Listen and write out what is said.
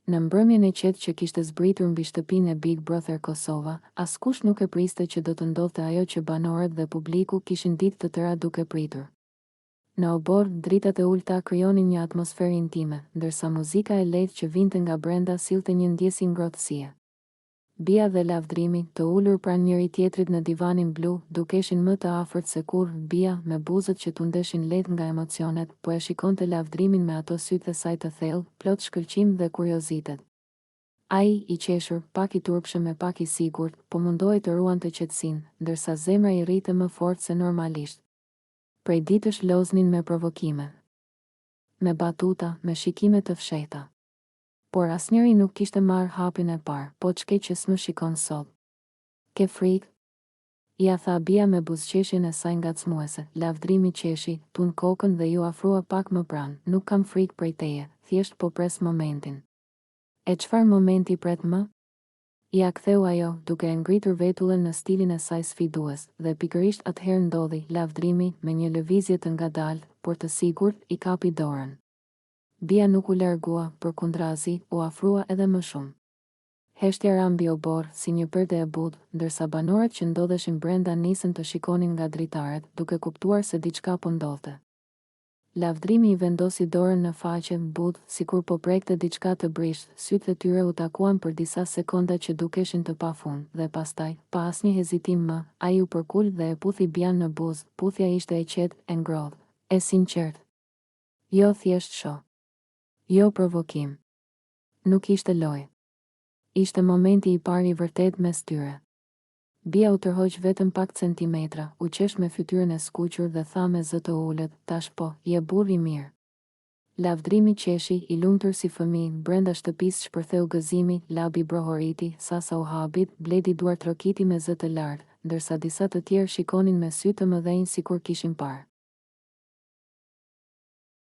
Në mbrëmjen e qetë që kishte zbritur mbi shtëpinë e Big Brother Kosova, askush nuk e priste që do të ndodhte ajo që banorët dhe publiku kishin ditë të tëra duke pritur. Në obor, dritat e ulta krijonin një atmosferë intime, ndërsa muzika e lehtë që vinte nga brenda sillte një ndjesë ngrohtësie. Bia dhe lavdrimi, të ulur pranë njëri tjetrit në divanin blu, dukeshin më të afërt se kur. Bia, me buzët që tundeshin lehtë nga emocionet, po e shikonte lavdrimin me ato sytë e saj të thellë, plot shkëlqim dhe kuriozitet. Ai, i qeshur, pak i turpshëm e pak i sigurt, po mundohej të ruante qetësinë, ndërsa zemra i rrite më fort se normalisht. Prej ditësh loznin me provokime, me batuta, me shikime të fshehta. Por asnjëri nuk kishte marrë hapin e parë, po ç'ke që s'më shikon sot. Ke frikë? Ja tha Bia me buzëqeshjen e saj ngacmuese. Lavdrimi qeshi, tund kokën dhe ju afrua pak më pranë. Nuk kam frikë prej teje, thjesht po pres momentin. E çfarë momenti pret më? Ja ktheu ajo, duke e ngritur vetullën në stilin e saj sfidues, dhe pikërisht atëherë ndodhi. Lavdrimi, me një lëvizje të ngadaltë, por të sigurt, i kapi dorën. Bia nuk u largua, përkundrazi, u afrua edhe më shumë. Heshtja ra mbi obor, si një perde e butë, ndërsa banorët që ndodheshin brenda nisën të shikonin nga dritaret, duke kuptuar se diçka po ndodhte. Lavdrimi i vendosi dorën në faqe, butë, sikur po prekte diçka të brisht, sytë e tyre u takuan për disa sekonda që dukeshin të pafund, dhe pastaj, pa asnjë hezitim më, ai u përkul dhe e puthi Bian në buzë. Puthja ishte e qetë, e ngrohtë, e sinqertë. Jo thjesht shoh. Jo provokim. Nuk ishte lojë. Ishte momenti i parë i vërtet mes tyre. Bia u tërhoq vetëm pak centimetra, u qesh me fytyrën e skuqur dhe tha me zë të ulët, tash po, je burr i mirë. Lavdrimi qeshi, i lumtur si fëmijë, brenda shtëpisë shpërtheu gëzimi, labi brohoriti, Sasa u habit, Bledi duart trokiti me zë të lartë, ndërsa disa të tjerë shikonin me sy të mëdhenj sikur kishin parë.